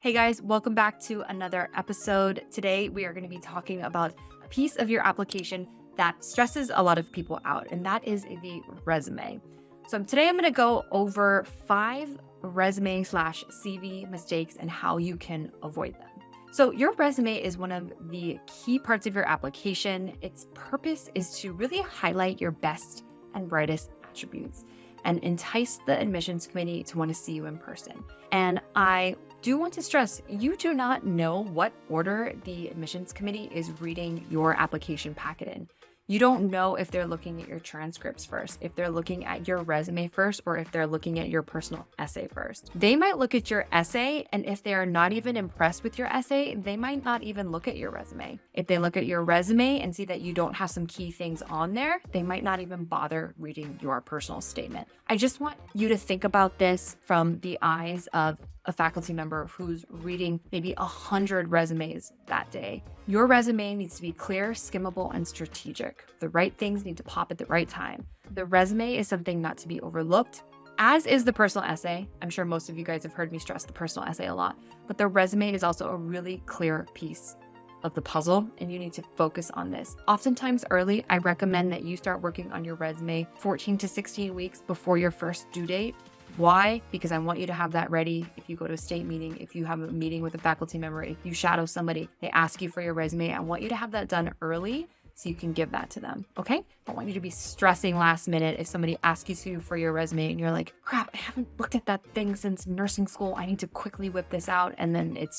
Hey guys, welcome back to another episode. Today we are going to be talking about a piece of your application that stresses a lot of people out, and that is the resume. So today I'm going to go over 5 resume/CV mistakes and how you can avoid them. So your resume is one of the key parts of your application. Its purpose is to really highlight your best and brightest attributes and entice the admissions committee to want to see you in person. And I do want to stress, you do not know what order the admissions committee is reading your application packet in. You don't know if they're looking at your transcripts first, if they're looking at your resume first, or if they're looking at your personal essay first. They might look at your essay, and if they are not even impressed with your essay, they might not even look at your resume. If they look at your resume and see that you don't have some key things on there, they might not even bother reading your personal statement. I just want you to think about this from the eyes of a faculty member who's reading maybe 100 resumes that day. Your resume needs to be clear, skimmable, and strategic. The right things need to pop at the right time. The resume is something not to be overlooked, as is the personal essay. I'm sure most of you guys have heard me stress the personal essay a lot, but the resume is also a really clear piece of the puzzle, and you need to focus on this. Oftentimes early, I recommend that you start working on your resume 14 to 16 weeks before your first due date. Why? Because I want you to have that ready. If you go to a state meeting, if you have a meeting with a faculty member, if you shadow somebody, they ask you for your resume. I want you to have that done early so you can give that to them, okay? I don't want you to be stressing last minute if somebody asks you for your resume and you're like, crap, I haven't looked at that thing since nursing school. I need to quickly whip this out. And then it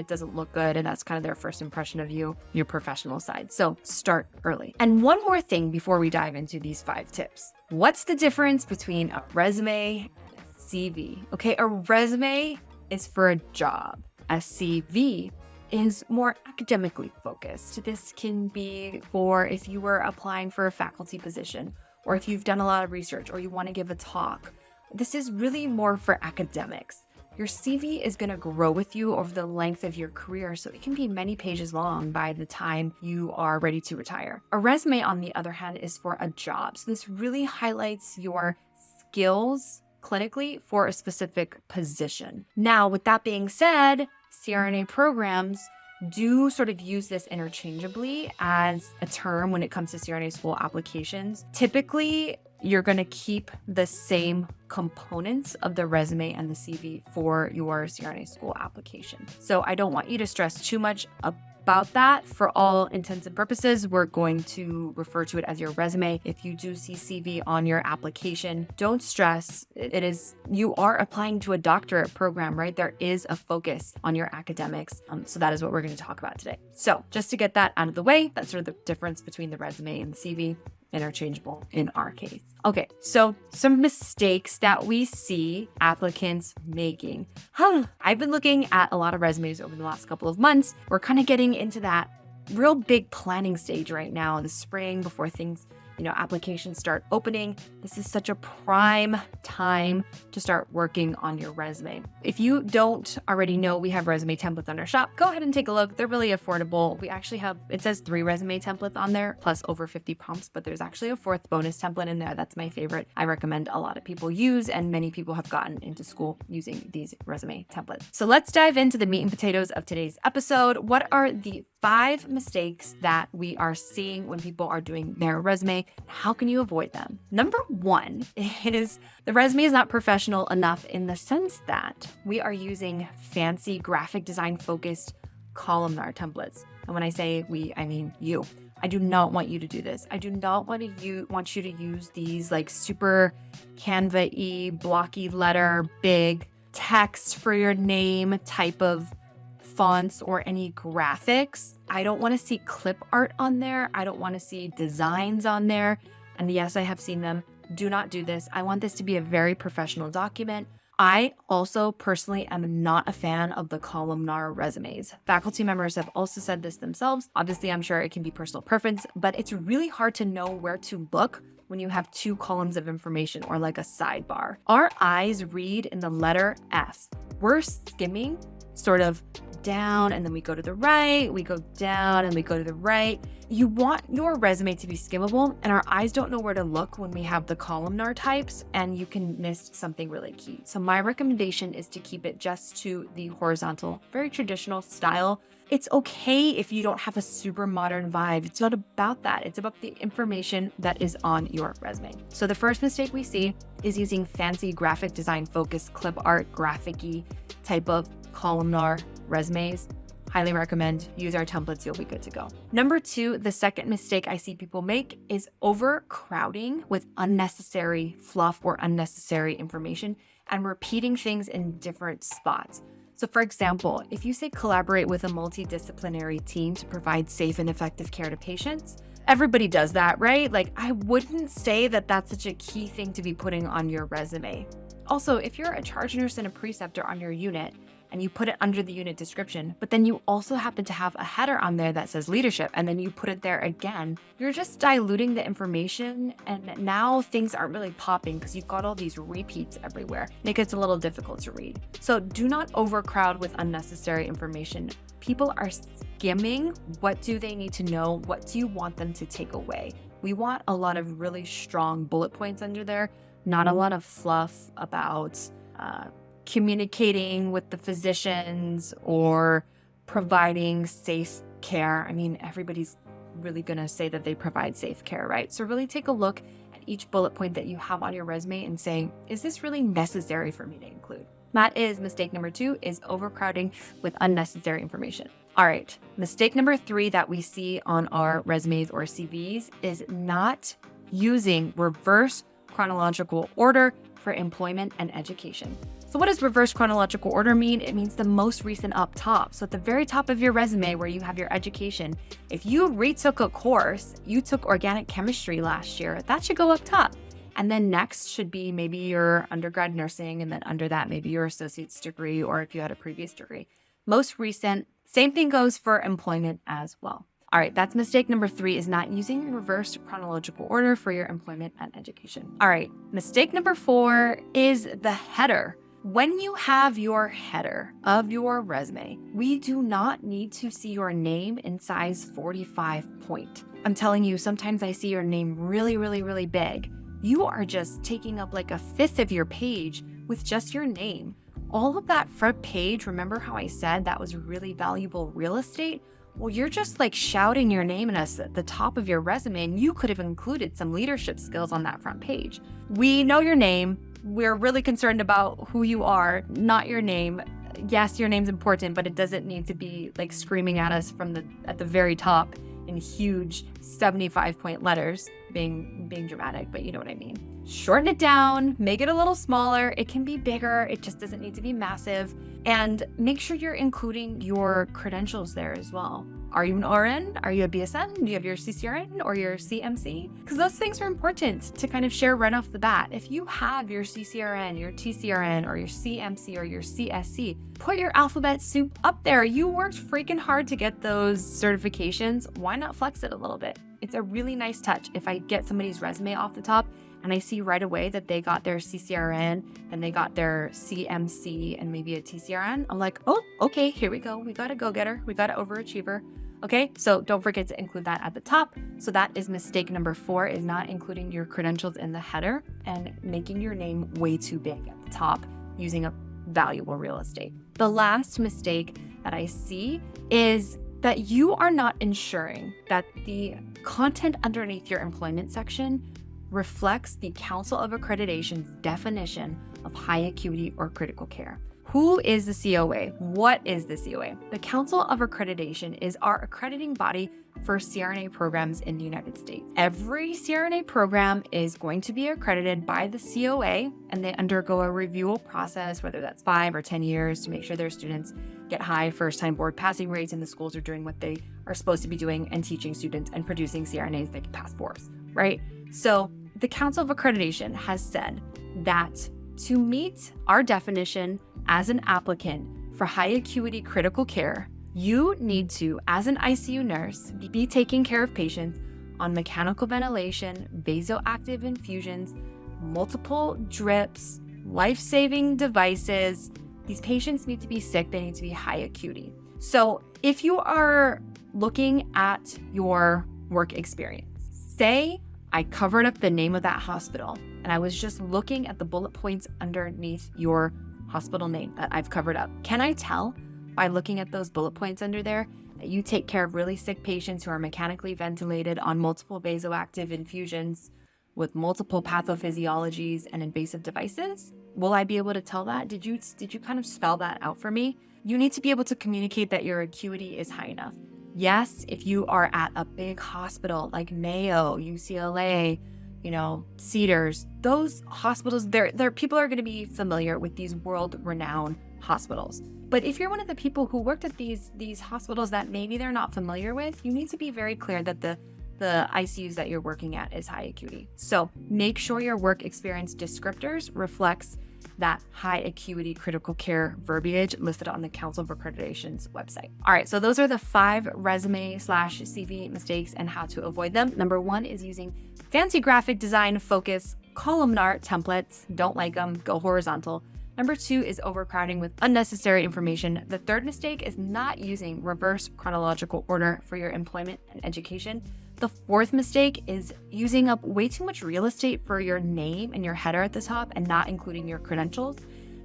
doesn't look good. And that's kind of their first impression of you, your professional side. So start early. And one more thing before we dive into these 5 tips. What's the difference between a resume and a CV? Okay, a resume is for a job. A CV is more academically focused. This can be for if you were applying for a faculty position, or if you've done a lot of research, or you want to give a talk. This is really more for academics. Your CV is going to grow with you over the length of your career, so it can be many pages long by the time you are ready to retire. A resume, on the other hand, is for a job. So this really highlights your skills clinically for a specific position. Now, with that being said, CRNA programs do sort of use this interchangeably as a term when it comes to CRNA school applications. Typically, you're going to keep the same components of the resume and the CV for your CRNA school application. So I don't want you to stress too much about that. For all intents and purposes, we're going to refer to it as your resume. If you do see CV on your application, don't stress. You are applying to a doctorate program, right? There is a focus on your academics. So that is what we're going to talk about today. So just to get that out of the way, that's sort of the difference between the resume and the CV. Interchangeable in our case. Okay, so some mistakes that we see applicants making. I've been looking at a lot of resumes over the last couple of months. We're kind of getting into that real big planning stage right now in the spring before things, applications start opening. This is such a prime time to start working on your resume. If you don't already know, we have resume templates on our shop. Go ahead and take a look. They're really affordable. We actually have, it says 3 resume templates on there, plus over 50 prompts, but there's actually a 4th bonus template in there. That's my favorite. I recommend a lot of people use, and many people have gotten into school using these resume templates. So let's dive into the meat and potatoes of today's episode. What are the 5 mistakes that we are seeing when people are doing their resume? How can you avoid them? Number 1 is the resume is not professional enough in the sense that we are using fancy graphic design focused columnar templates. And when I say we, I mean you. I do not want you to do this. I do not want you to use these like super Canva-y, blocky letter, big text for your name type of fonts or any graphics. I don't want to see clip art on there. I don't want to see designs on there. And yes, I have seen them. Do not do this. I want this to be a very professional document. I also personally am not a fan of the columnar resumes. Faculty members have also said this themselves. Obviously, I'm sure it can be personal preference, but it's really hard to know where to look when you have 2 columns of information or like a sidebar. Our eyes read in the letter F. We're skimming sort of down and then we go to the right, we go down and we go to the right. You want your resume to be skimmable, and our eyes don't know where to look when we have the columnar types, and you can miss something really key. So my recommendation is to keep it just to the horizontal, very traditional style. It's okay if you don't have a super modern vibe. It's not about that. It's about the information that is on your resume. So the first mistake we see is using fancy graphic design focused clip art, graphic-y type of columnar resumes. Highly recommend, use our templates, you'll be good to go. Number 2, the second mistake I see people make is overcrowding with unnecessary fluff or unnecessary information and repeating things in different spots. So for example, if you say collaborate with a multidisciplinary team to provide safe and effective care to patients, everybody does that, right? Like, I wouldn't say that that's such a key thing to be putting on your resume. Also, if you're a charge nurse and a preceptor on your unit, and you put it under the unit description, but then you also happen to have a header on there that says leadership, and then you put it there again, you're just diluting the information, and now things aren't really popping because you've got all these repeats everywhere. It gets a little difficult to read. So do not overcrowd with unnecessary information. People are skimming. What do they need to know? What do you want them to take away? We want a lot of really strong bullet points under there, not a lot of fluff about communicating with the physicians or providing safe care. I mean, everybody's really going to say that they provide safe care, right? So really take a look at each bullet point that you have on your resume and say, is this really necessary for me to include? That is mistake number 2, is overcrowding with unnecessary information. All right, mistake number 3 that we see on our resumes or CVs is not using reverse chronological order for employment and education. So what does reverse chronological order mean? It means the most recent up top. So at the very top of your resume where you have your education, if you retook a course, you took organic chemistry last year, that should go up top. And then next should be maybe your undergrad nursing, and then under that, maybe your associate's degree, or if you had a previous degree. Most recent, same thing goes for employment as well. All right, that's mistake number 3, is not using reverse chronological order for your employment and education. All right, mistake number 4 is the header. When you have your header of your resume, we do not need to see your name in size 45 point. I'm telling you, sometimes I see your name really, really, really big. You are just taking up like a fifth of your page with just your name. All of that front page, remember how I said that was really valuable real estate? Well, you're just like shouting your name at us at the top of your resume, and you could have included some leadership skills on that front page. We know your name. We're really concerned about who you are, not your name. Yes, your name's important, but it doesn't need to be like screaming at us at the very top in huge 75-point letters, being dramatic, but you know what I mean. Shorten it down, make it a little smaller. It can be bigger. It just doesn't need to be massive. And make sure you're including your credentials there as well. Are you an RN? Are you a BSN? Do you have your CCRN or your CMC? Because those things are important to kind of share right off the bat. If you have your CCRN, your TCRN, or your CMC, or your CSC, put your alphabet soup up there. You worked freaking hard to get those certifications. Why not flex it a little bit? It's a really nice touch. If I get somebody's resume off the top and I see right away that they got their CCRN and they got their CMC and maybe a TCRN, I'm like, oh, okay, here we go. We got a go-getter. We got an overachiever. Okay, so don't forget to include that at the top. So that is mistake number 4, is not including your credentials in the header and making your name way too big at the top using a valuable real estate. The last mistake that I see is that you are not ensuring that the content underneath your employment section reflects the Council of Accreditation's definition of high acuity or critical care. Who is the COA? What is the COA? The Council of Accreditation is our accrediting body for CRNA programs in the United States. Every CRNA program is going to be accredited by the COA, and they undergo a review process, whether that's 5 or 10 years, to make sure their students get high first-time board passing rates and the schools are doing what they are supposed to be doing and teaching students and producing CRNAs that can pass boards, right? So the Council of Accreditation has said that to meet our definition as an applicant for high acuity critical care, you need to, as an ICU nurse, be taking care of patients on mechanical ventilation, vasoactive infusions, multiple drips, life-saving devices. These patients need to be sick. They need to be high acuity. So if you are looking at your work experience, say I covered up the name of that hospital and I was just looking at the bullet points underneath your hospital name that I've covered up. Can I tell by looking at those bullet points under there that you take care of really sick patients who are mechanically ventilated on multiple vasoactive infusions with multiple pathophysiologies and invasive devices? Will I be able to tell that? Did you kind of spell that out for me? You need to be able to communicate that your acuity is high enough. Yes, if you are at a big hospital like Mayo, UCLA, Cedars, those hospitals, people are going to be familiar with these world-renowned hospitals. But if you're one of the people who worked at these hospitals that maybe they're not familiar with, you need to be very clear that the ICUs that you're working at is high acuity. So make sure your work experience descriptors reflects that high acuity critical care verbiage listed on the Council of Accreditation's website. All right, so those are the 5 resume/CV mistakes and how to avoid them. Number 1 is using fancy graphic design focus columnar templates. Don't like them, go horizontal. Number 2 is overcrowding with unnecessary information. The 3rd mistake is not using reverse chronological order for your employment and education. The 4th mistake is using up way too much real estate for your name and your header at the top and not including your credentials.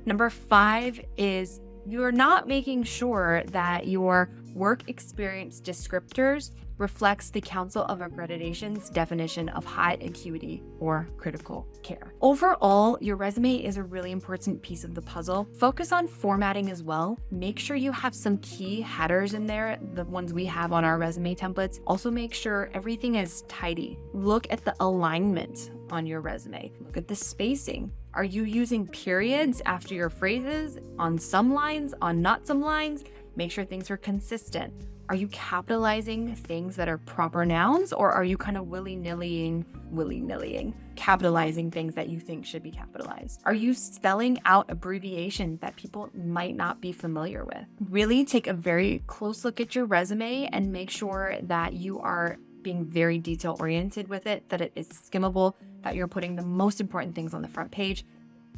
Number 5 is you're not making sure that your work experience descriptors reflects the Council of Accreditation's definition of high acuity or critical care. Overall, your resume is a really important piece of the puzzle. Focus on formatting as well. Make sure you have some key headers in there, the ones we have on our resume templates. Also make sure everything is tidy. Look at the alignment on your resume. Look at the spacing. Are you using periods after your phrases on some lines, on not some lines? Make sure things are consistent. Are you capitalizing things that are proper nouns, or are you kind of willy-nillying capitalizing things that you think should be capitalized? Are you spelling out abbreviations that people might not be familiar with? Really take a very close look at your resume and make sure that you are being very detail-oriented with it, that it is skimmable, that you're putting the most important things on the front page.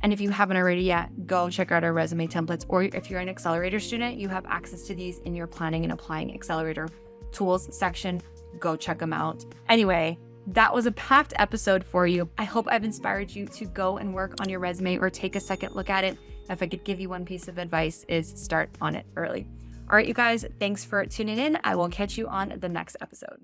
And if you haven't already yet, go check out our resume templates. Or if you're an accelerator student, you have access to these in your planning and applying accelerator tools section. Go check them out. Anyway, that was a packed episode for you. I hope I've inspired you to go and work on your resume or take a second look at it. If I could give you one piece of advice, is start on it early. All right, you guys, thanks for tuning in. I will catch you on the next episode.